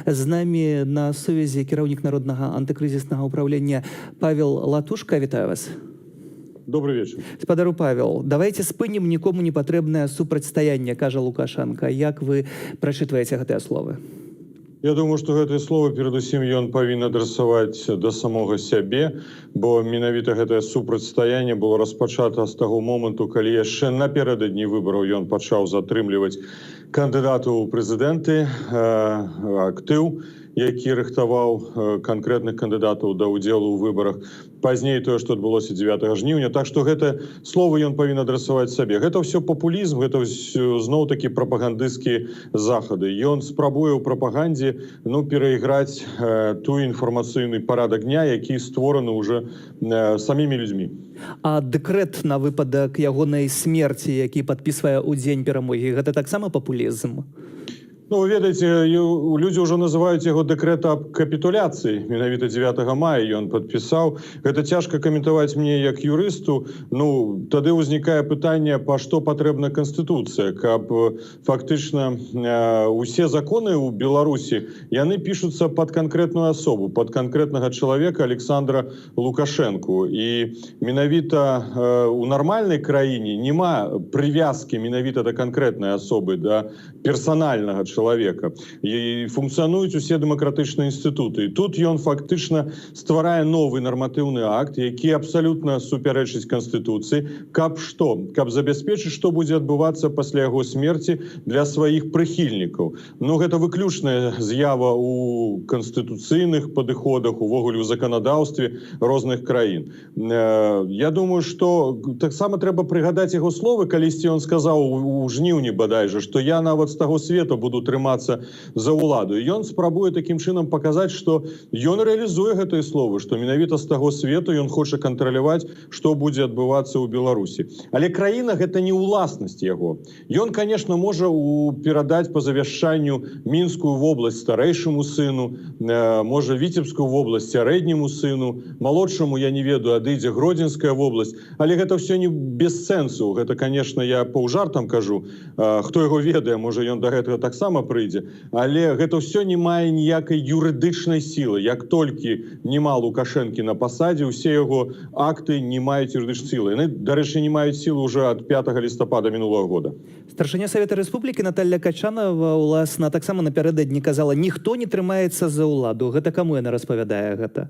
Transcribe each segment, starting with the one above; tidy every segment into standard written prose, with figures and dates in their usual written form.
З нами на сувязі кіраўнік народнага антыкрызіснага ўправлення Павел Латушка. Вітаю вас. Добрый вечер. Спадару Павел, давайте спынім нікому не патрэбнае супрацьстаянне, кажа Лукашенко. Як вы прачытваеце гэтыя словы? Я думаю, что гэтае слово перадусім ён павінен адрасаваць да самога сябе, бо менавіта гэтае супрацьстаянне было распачата з таго моманту, калі яшчэ напярэдадні выбараў ён пачаў затрымліваць кандыдатаў у прэзідэнты, актыў, які рыхтаваў канкрэтных кандыдатаў да ўдзелу ў выбарах. Пазней тое, што адбылося 9 жніўня. Так што гэта слово ён павінен адрасаваць сабе. Гэта ўсё папулізм, гэта зноў-такі прапагандысцкія захады. Ён спрабуе ў прапагандзе перайграць ту інфармацыйны парадак дня, які створаны ўжо самімі людзьмі. А дэкрэт на выпадак ягонай смерці, які падпісвае ў дзень перамогі, гэта таксама папулізм? Вы ведаеце, людзі ўжо называюць яго дэкрэт аб капітуляцыі. Менавіта 9 мая ён падпісаў. Гэта цяжка каментаваць мне як юрысту. Тады ўзнікае пытанне, па што патрэбна Канстытуцыя, каб фактычна усе законы ў Беларусі, яны пішуцца пад канкрэтную асобу, пад канкрэтнага чалавека Александра Лукашэнку. І менавіта ў нармальнай краіне няма прывязкі менавіта да канкрэтнай асобы, да персанальнага чалавека. І функцыянуюць усе дэмакратычныя інстытуты. І тут ён фактычна стварае новы нарматыўны акт, які абсалютна супярэчыць Канстытуцыі. Каб што? Каб забяспечыць, што будзе адбывацца пасля яго смерці для сваіх прыхільнікаў. Гэта выключная з'ява ў канстытуцыйных падыходах, увогуле ў заканадаўстве розных краін. Я думаю, што таксама трэба прыгадаць яго словы, калісьці ён сказаў у жніўні бадайжа, што я нават з таго свету буду трымацца за ўладу. І ён спрабуе такім чынам паказаць, што ён рэалізуе гэтыя словы, што менавіта з таго свету ён хоча кантраляваць, што будзе адбывацца ў Беларусі. Але краіна гэта не ўласнасць яго. Ён, конечно, можа перадаць па завяшчанню Мінскую вобласць старэйшаму сыну, можа Віцебскую вобласць сярэдняму сыну, малодшаму, я не ведаю, адыдзе Гродзенская вобласць. Але гэта ўсё не без сэнсу. Гэта, конечно, я паўжартам кажу. Хто яго ведае, можа ён да гэтага таксама прыйдзе. Але гэта ўсё не мае ніякай юрыдычнай сілы. Як толькі няма Лукашэнкі на пасадзе, усе яго акты не маюць юрыдычнай сілы. Яны, дарэчы, не маюць сілы ўжо ад 5 лістапада мінулага года. Старшыня Савета Рэспублікі Наталля Качанова уласна таксама напярэдадні казала: ніхто не трымаецца за ўладу. Гэта каму яна распавядае гэта?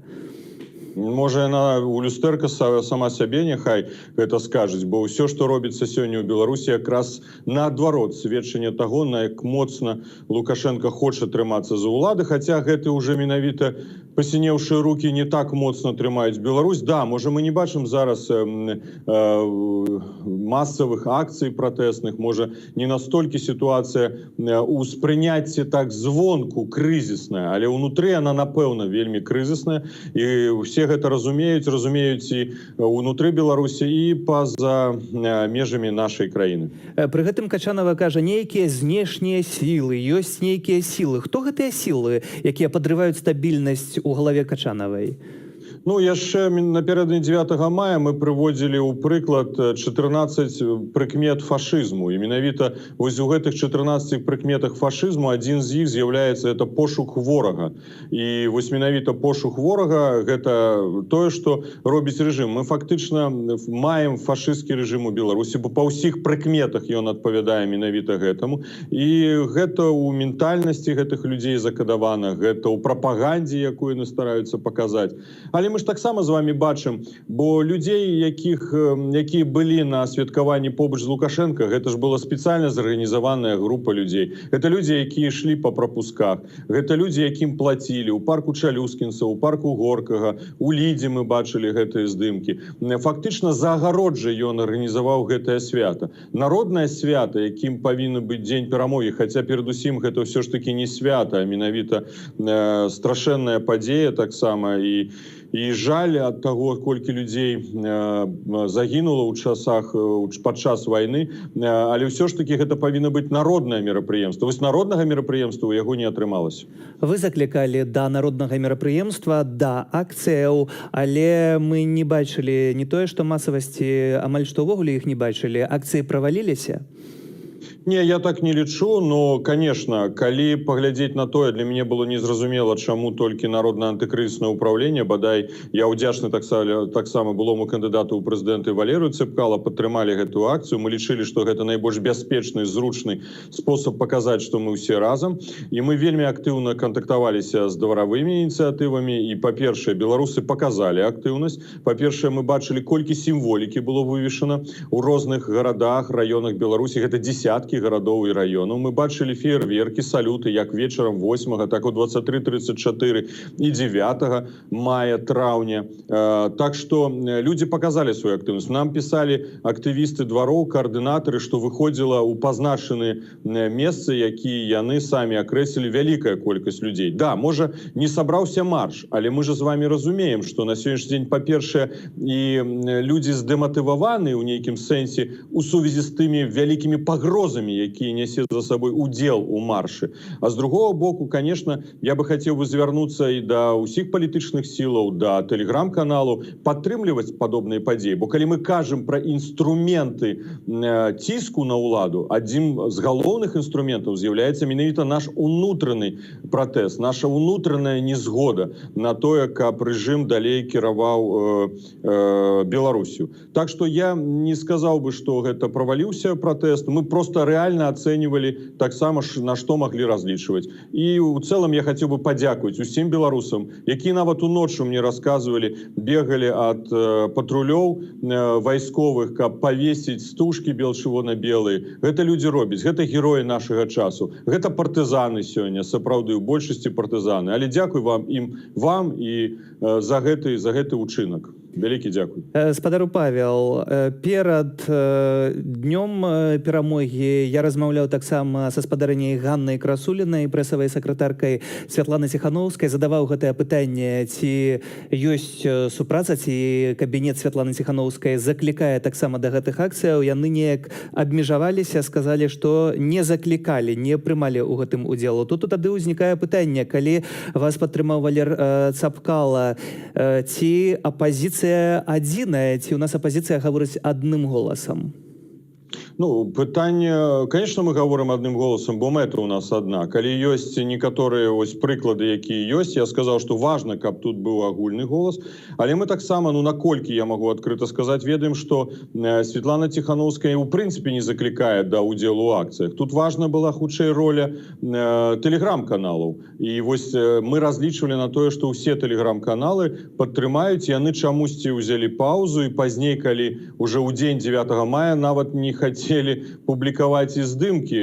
Можа, яна у люстэрка сама сябе няхай гэта скажуць, бо ўсё, што робіцца сёння ў Беларусі, якраз наадварот сведчанне таго, на як моцна Лукашенко хоча трымацца за ўлады, хаця гэты ўжо менавіта пасінеўшыя рукі не так моцна трымаюць Беларусь. Да, можа, мы не бачым зараз масавых акцый пратэсных, можа, не настолькі сітуацыя ўспрыняцці так звонку крызісная, але ўнутры яна, напэўна, вельмі крызісная, і ўсе гэта разумеюць і ўнутры Беларусі, і па-за межамі нашай краіны. Пры гэтым Качанова кажа, нейкія знешнія сілы, ёсць нейкія сілы. Хто гэтыя сілы, якія падрываюць стабільнасць у галаве Качанавай? Яшчэ напярэдадні 9 мая мы прыводзілі ў прыклад 14 прыкмет фашызму. І менавіта вось у гэтых 14 прыкметах фашызму адзін з іх з'яўляецца это пошук ворага. І вось менавіта пошук ворага гэта тое, што робіць рэжым. Мы фактычна маем фашысцкі рэжым у Беларусі, бо па ўсіх прыкметах ён адпавядае менавіта гэтаму. І гэта ў ментальнасці гэтых людзей закадавана, гэта ў прапагандзе, якую яны стараюцца паказаць. Але мы ж таксама з вами бачым, бо людзей, якія былі на святкаванні побач з Лукашенко, гэта ж была спецыяльна зарганізаваная група людзей. Гэта людзі, якія ішлі па прапусках. Гэта людзі, якім плацілі. У парку Чалюскінца, у парку Горкага, у Лідзе мы бачылі гэтыя здымкі. Фактычна за агароджа ён арганізаваў гэтае свята. Народнае свята, якім павінен быць дзень перамогі, хаця перадусім гэта ўсё ж такі не свята, а менавіта страшэнная падзея таксама. І жаль ад таго, колькі людзей загінула падчас вайны, але ўсё ж такі гэта павінна быць народнае мерапрыемства. Вось народнага мерапрыемства у яго не атрымалася. Вы заклікалі да народнага мерапрыемства, да акцыяў, але мы не бачылі не тое, што масавасці, амаль што ўвогуле іх не бачылі. Акцыі праваліліся? Не, я так не лічу, но, конечно, калі паглядзець на тое, для мяне было незразумела, чаму толькі народнае антыкрызіснае ўправленне, бадай я ўдзячны таксама былому кандыдату ў прэзідэнты Валерыю Цэпкала, падтрымалі гэтую акцыю. Мы лічылі, што гэта найбольш бяспечны, зручны спосаб паказаць, што мы ўсе разам. І мы вельмі актыўна кантактаваліся з дваравымі ініцыятывамі. І, па-першае, беларусы паказалі актыўнасць. Па-першае, мы бачылі, колькі сімволікі было вывешана ў розных гарадах, раёнах Беларусі. Гэта дзесяткі гарадоў і раёнаў. Мы бачылі феерверкі, салюты, як вечарам 8, так у 23:34 і 9 мая, траўня. Так што людзі паказалі сваю актыўнасць. Нам пісалі актывісты двароў, каардынатары, што выходзіла ў пазначаны месцы, якія яны самі акрэслілі, вялікая колькасць людзей. Да, можа, не сабраўся марш, але мы же з вами разумеем, што на сённяшні дзень, па-першае, і людзі здэматываваны ў нейкім сэнсе у сувязі з тымі вялікімі пагрозамі, якія нясе за сабой удзел у маршы. А з другого боку, конечно, я бы хацеў бы звярнуцца і да ўсіх палітычных сілаў, да тэлеграм-каналу, падтрымліваць падобныя падзеі. Бо калі мы кажам пра інструменты ціску на ўладу, адзін з галоўных інструментаў з'яўляецца менавіта наш унутраны пратэст, наша унутраная незгода на тое, каб рэжым далей кіраваў Беларусю. Так што я не сказаў бы, што гэта праваліўся пратэст. Мы просто реально ацэньвалі таксама, на што маглі разлічваць. І ў цэлым я хацеў бы падзякаваць усім беларусам, якія нават уночы мне расказвалі, бегалі ад патрулёў вайсковых, каб павесіць стужкі бел-чырвона-белыя. Гэта людзі робяць, гэта героі нашага часу. Гэта партызаны сёння, сапраўды, у большасці партызаны. Але дзякуй вам і за гэты ўчынак. Вялікі дзякуй. Спадару Павел, перад днём перамогі я размаўляў таксама са спадарыняй Ганнай Красулінай, прэсавай сакратаркай Святланы Ціхановскай, задаваў гэтае пытанне, ці ёсць супраца, ці кабінет Святланы Ціхановскай заклікае таксама да гэтых акцыяў. Яны неяк абмежаваліся, сказалі, што не заклікалі, не прымалі ў гэтым удзелу. Тут тады ўзнікае пытанне, калі вас падтрымаў Валер Цапкала, ці апазіцыя адзіная, ці у нас апозіцыя гаворыць адным голасам? Ну, пытанне, конечно, мы говорим одним голосом, бо мэта у нас одна. Калі ёсць некаторыя ось прыклады, якія ёсць, я сказаў, што важна, каб тут быў агульны голас, але мы таксама, ну, наколькі я могу адкрыта сказаць, ведаем, што Светлана Ціхановская ў прынцыпе не заклікае да ўдзелу ў акцыях. Тут важна была хутчэй роля тэлеграм-каналаў. І вось мы разлічвалі на тое, што ўсе тэлеграм-каналы падтрымаюць, яны чамусьці ўзялі паузу, і пазней, калі уже ў дзень 9 мая нават не хацелі публікаваць і здымкі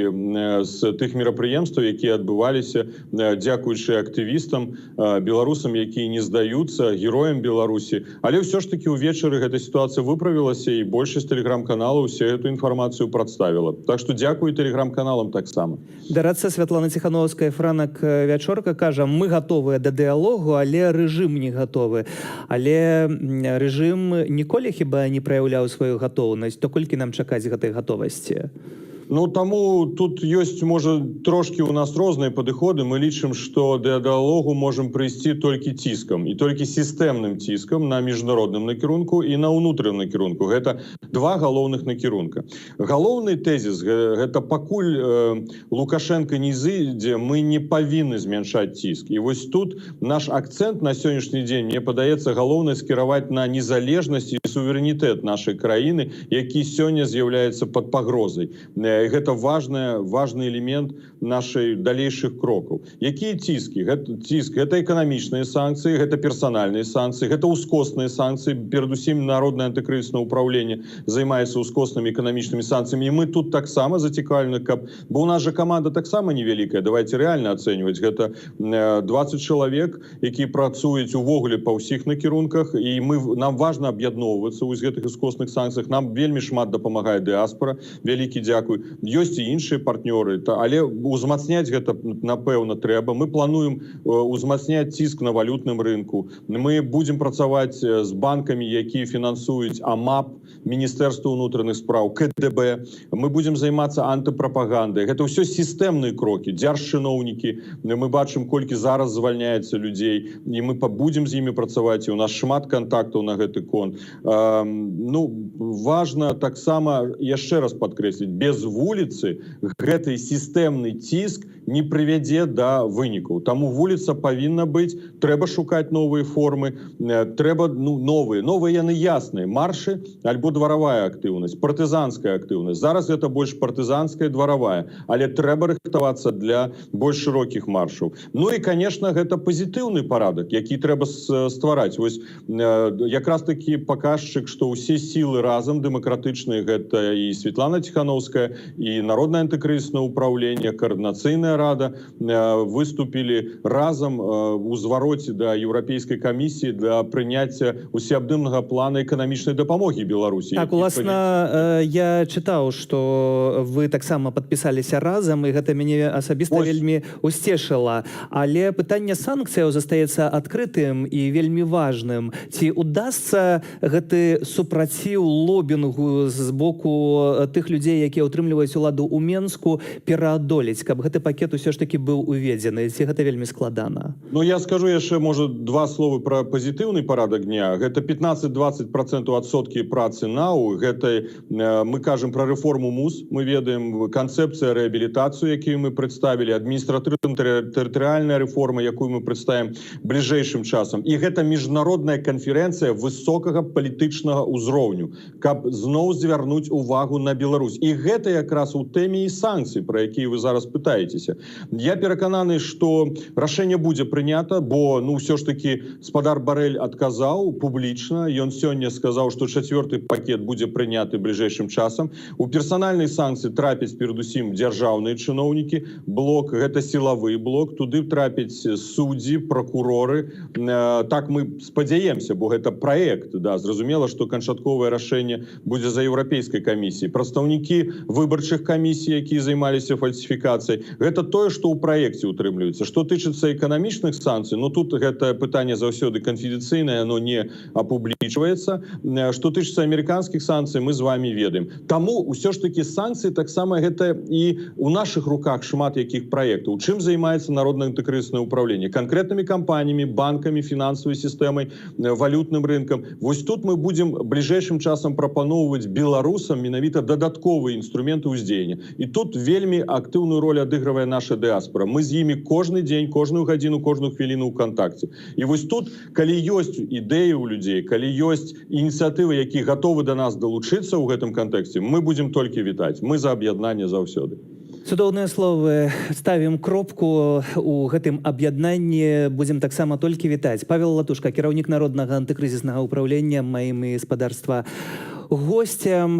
з тых мерапрыемстваў, якія адбываліся дзякуючы актывістам, беларусам, якія не здаюцца, героям Беларусі. Але ўсё ж таки увечары гэта сітуацыя выправілася, і большасць тэлеграм-каналаў усе эту інфармацыю прадставіла. Так што дзякуй тэлеграм-каналам таксама. Дарадца Святланы Ціхановскай Франак Вячорка кажа, мы гатовыя да дыялогу, але рэжым не гатовы. Але рэжым ніколі хіба не праяўляў сваю гатоўнасць, то колькі нам чакаць гэтай гатовасці? Ну, таму тут ёсць, можа, трошкі у нас розныя падыходы. Мы лічым, што да дыялогу можам прыйсці толькі ціскам, і толькі сістэмным ціскам на міжнародным накірунку і на ўнутраным накірунку. Гэта два галоўных накірунка. Галоўны тэзіс, гэта пакуль Лукашенко не зыдзе, мы не павінны змяншаць ціск. І вось тут наш акцэнт на сённяшні дзень, мне падаецца, галоўнае скіраваць на незалежнасць і суверэнітэт нашай краіны, які сёння з'яўляецца пад пагрозай. Гэта важны элемент нашай далейшых крокаў. Якія ціскі? Гэта эканамічныя санкцыі, гэта персанальныя санкцыі, гэта ускосныя санкцыі. Перадусім, народнае антыкрызіснае ўпраўленне займаецца ускоснымі эканамічнымі санкцыямі. І мы тут таксама зацікаўлены, бо у нас жа каманда таксама невялікая. Давайте рэальна ацэньваць. Гэта 20 чалавек, якія працуюць увогуле па ўсіх накірунках, і нам важна аб'ядноўвацца ў гэтых ускосных санкцыях. Нам вельмі шмат дапамагае дыаспара. Вялікі дзякуй. Ёсць і іншыя партнёры, але узмацняць гэта, напэўна, трэба. Мы плануем узмацняць ціск на валютным рынку. Мы будзем працаваць з банкамі, якія фінансуюць АМАП, Міністэрства ўнутраных спраў, КДБ. Мы будзем займацца антыпрапагандай. Гэта ўсё сістэмныя крокі. Дзяржчыноўнікі. Мы бачым, колькі зараз звальняецца людзей, і мы будзем з імі працаваць, і у нас шмат кантактаў на гэты конт. Ну, важна таксама, яшчэ раз падкрэсліць, без вуліцы гэты сістэмны ціск не прывядзе да вынікаў. Таму вуліца павінна быць, трэба шукаць новыя формы, трэба новыя яны ясныя, маршы альбо дваравая актыўнасць, партызанская актыўнасць. Зараз гэта больш партызанская, дваравая, але трэба рыхтавацца для больш шырокіх маршаў. Ну і, конечно, гэта пазітыўны парадак, які трэба ствараць. Вось якраз такі паказчык, што ўсе сілы разам дэмакратычныя, гэта і Светлана Тихановская, і Народнае антыкрызіснае ўпраўленне, Координацыйная рада выступілі разам у звароце да Еўрапейскай камісіі для прыняцця усеабдымнага плана эканамічнай дапамогі Беларусі. Так, уласна, я чытаў, што вы таксама падпісаліся разам, і гэта мяне асабіста вельмі усцешыла. Але пытанне санкцыяў застаецца адкрытым і вельмі важным. Ці удасца гэты супраціў лобінгу з боку тых людзей, якія ўтрымліваюць уладу ў Менску, пераадолець, каб гэты пакет усё ж таки быў уведзены? Ці гэта вельмі складана? Ну, я скажу яшчэ, можа, два словы пра пазітыўны парадак дня. Гэта 15-20% адсоткі працы НАУ. Гэта мы кажам пра рэформу МУС. Мы ведаем канцэпцыя рэабілітацыю, якую мы прадставілі, адміністратыўна-тэрытарыяльная рэформа, якую мы прадставім бліжэйшым часам. І гэта міжнародная канферэнцыя высокага палітычнага ўзроўню, каб зноў звярнуць увагу на Беларусь. І гэта якраз у тэме і санкцый, пра якія вы зараз пытаецеся. Я перакананы, што рашэнне будзе прынята, бо, ўсё ж таки спадар Барэль адказаў публічна. Ён сёння сказаў, што 4-й пакет будзе прыняты бліжэйшым часам. У персанальнай санкцыі трапяць перадусім дзяржаўныя чыноўнікі. Блок, гэта сілавы блок. Туды трапяць суддзі, пракуроры. Так мы спадзяемся, бо гэта праект. Да, зразумела, што канчатковае рашэнне будзе за Еўрапейскай камісіяй. Прадстаўнікі выбарчых камісій, якія займаліся фальсіфікацыяй. Гэта тое, што ў праекце утрымліваецца. Што тычыцца эканамічных санкцый, тут гэта пытанне заўсёды канфідэнцыйнае, оно не апублічваецца. Што тычыцца амерыканскіх санкцый, мы з вами ведаем. Таму ўсё ж такі санкцыі таксама гэта і ў нашых руках шмат якіх праектаў. Чым займаецца Народнае антыкрызіснае ўпраўленне? Канкрэтнымі кампаніямі, банкамі, фінансавай сістэмай, валютным рынкам. Вось тут мы будзем бліжэйшым часам прапаноўваць беларусам менавіта дадатковыя інструменты ўздзеяння. І тут вельмі актыўную роль адыгрывае наша дыаспора. Мы з імі кожны дзень, кожную гадзіну, кожную хвіліну ў кантакце. І вось тут, калі ёсць ідэі ў людзей, калі ёсць ініцыятывы, якія гатовы да нас далучыцца ў гэтым кантэксце, мы будзем толькі вітаць. Мы за аб'яднанне заўсёды. Цудоўныя словы. Ставім кропку у гэтым аб'яднанні. Будзем таксама толькі вітаць. Павел Латушка, кіраўнік Народнага антыкрызіснага ўпраўлення, маім і спадарства гостям.